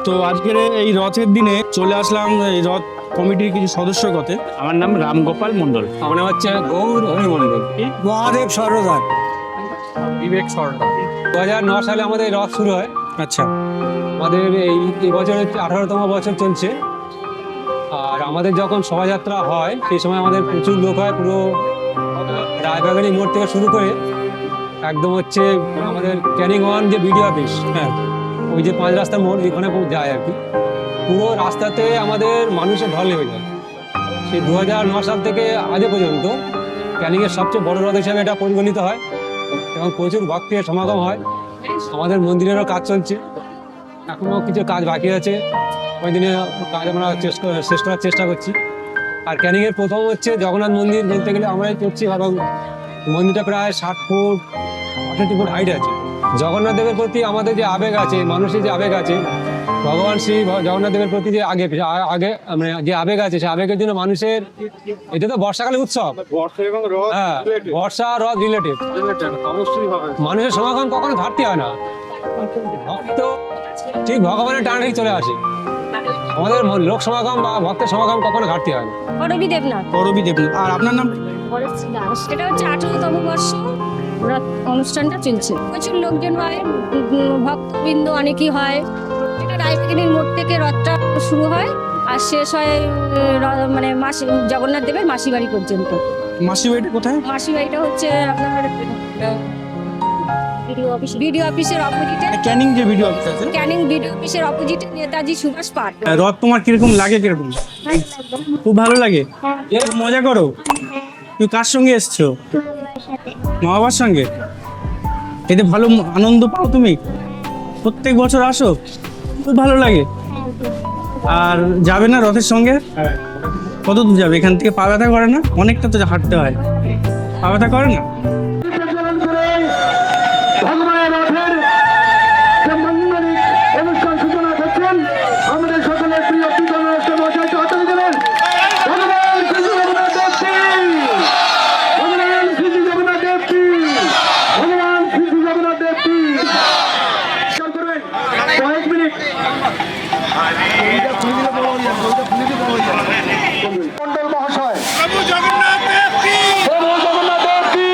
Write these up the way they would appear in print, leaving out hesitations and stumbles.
তো আজকের এই রথের দিনে চলে আসলাম এই রথ কমিটির কিছু সদস্য কথে। আমার নাম রামগোপাল মন্ডল। আমার নাম হচ্ছে গৌর হরিমন্ডল। মহাদেব সরদার। বিবেক সরকার। 2009 সালে আমাদের এই রথ শুরু হয়। আচ্ছা, আমাদের এই বছর হচ্ছে 18তম বছর চলছে। আর আমাদের যখন শোভাযাত্রা হয় সেই সময় আমাদের প্রচুর লোক হয়, পুরো রায়বাগানি মোড় থেকে শুরু করে একদম হচ্ছে আমাদের ক্যানিং ওয়ান যে বিডিও অফিস, হ্যাঁ, ওই যে 5 রাস্তা মোড় এখানে যায় আর কি। পুরো রাস্তাতে আমাদের মানুষের ঢল নেমে যায়। সেই 2009 সাল থেকে আজ পর্যন্ত ক্যানিংয়ের সবচেয়ে বড় রথ হিসাবে এটা পরিগণিত হয় এবং প্রচুর ভক্তের সমাগম হয়। আমাদের মন্দিরেরও কাজ চলছে, এখনও কিছু কাজ বাকি আছে, ওই দিনে কাজ আমরা শেষ করার চেষ্টা করছি। আর ক্যানিংয়ের প্রথম হচ্ছে জগন্নাথ মন্দির বলতে গেলে আমরাই করছি, এবং মন্দিরটা প্রায় 60 ফুট 68 ফুট হাইট আছে। জগন্নাথ দেবের প্রতি আমাদের যে আবেগ আছে, মানুষের যে আবেগ আছে, ভগবান শ্রী জগন্নাথ দেবের প্রতি যে আগে মানে যে আবেগ আছে, সেই আবেগের জন্য মানুষের, এটা তো বর্ষাকালে উৎসব, হ্যাঁ, বর্ষা রথ রিলেটেড, মানুষের সমাগম কখনো ঘাটতি হয় না। ভক্ত ঠিক ভগবানের টানেই চলে আসে। আমাদের লোক সমাগম বা ভক্তের সমাগম কখনো ঘাটতি হয় না। করবি দেবনাথ। করবি দেবনাথ। আর আপনার নাম? এটা হচ্ছে 18তম বর্ষ রথ অনুষ্ঠানটা চলছে। প্রচুর লোকজন হয়, ভক্তবৃন্দ অনেকই হয়। এটা রায়বাগানির মোড় থেকে রথটা শুরু হয় আর শেষ হয় মানে জগন্নাথ দেবের মাসি বাড়ি পর্যন্ত। মাসি বাড়িটা কোথায়? মাসি বাড়িটা হচ্ছে আপনার বিডিও অফিসের অপোজিটে। ক্যানিং যে ভিডিও অফিস আছে, ক্যানিং বিডিও অফিসের অপোজিটে নেতাজি সুভাষ পার্ক। রথ তোমার কিরকম লাগে? কিরকম? খুব ভালো লাগে, খুব মজা করো। তুমি কার সঙ্গে এসছো? মা বাবার সঙ্গে। এতে ভালো আনন্দ পাও তুমি? প্রত্যেক বছর আসো? খুব ভালো লাগে। আর যাবে না রথের সঙ্গে? কত দূর যাবে এখান থেকে? পা ব্যথা করে না? অনেকটা তো হাঁটতে হয়, পা ব্যথা করে না? মন্ডল মহাশয়, প্রভু জগন্নাথ দেব কি, প্রভু জগন্নাথ দেব কি,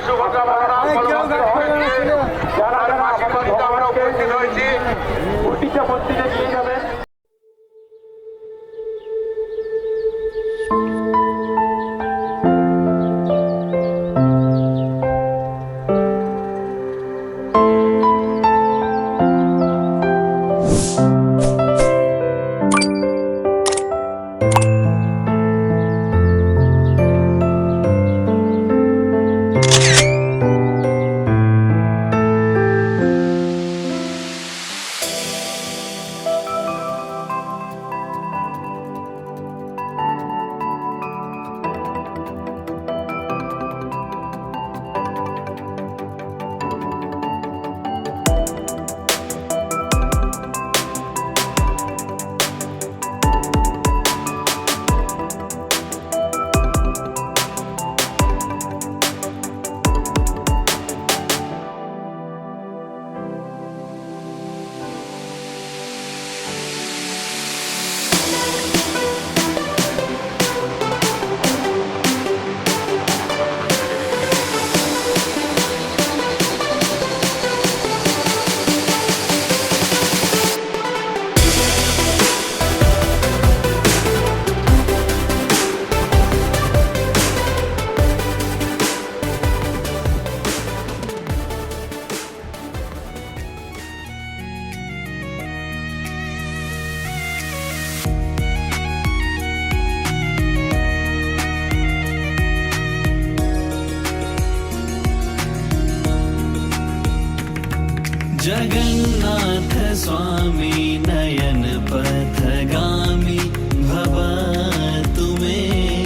শুভকামনা যারা আশীর্বাদিত আমরা উপস্থিত হয়েছি প্রতিটা মন্দিরে নিয়ে যাবেন। जगन्नाथ स्वामी नयन पथगामी भवा तुम्हें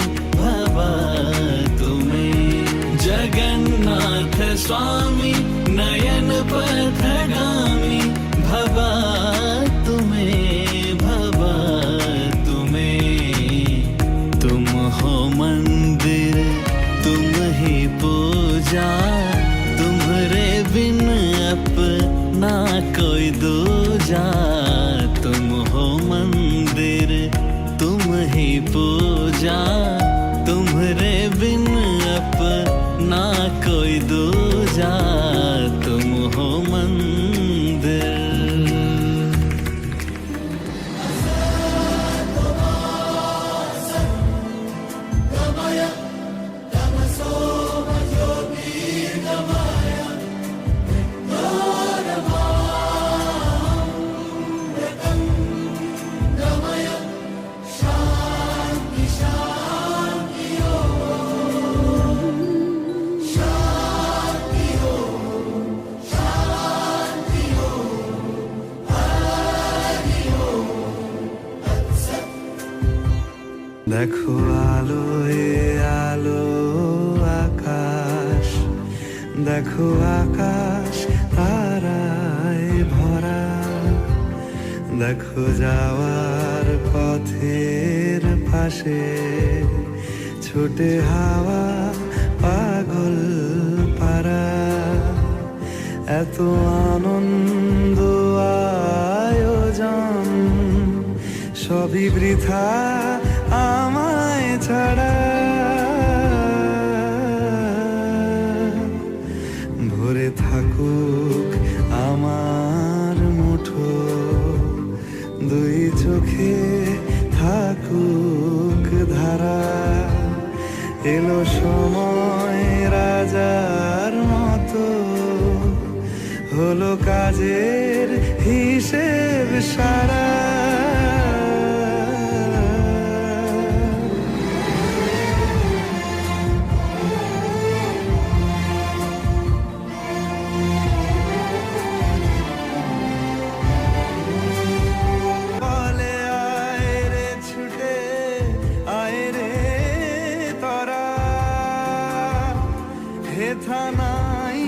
जगन्नाथ स्वामी नयन पथगामी भवा तुम्हें तुम हो मंदिर तुम ही पूजा तुम्हारे बिन अपना कोई दूजा तुम हो मंदिर तुम ही पूजा तुम्हारे बिन अपना कोई दूजा तुम हो मंदिर। দেখো আলোয় আলো আকাশ, দেখো আকাশ তারায় ভরা, দেখো যাওয়ার পথের পাশে ছোটে হাওয়া পাগল পারা। এত আনন্দ আয়োজন সবই বৃথা আমায় ছাড়া। ভরে থাকুক আমার মুঠো, দুই চোখে থাকুক ধারা। এলো সময় রাজার মতো, হলো কাজের হিসেব সারা। থানাই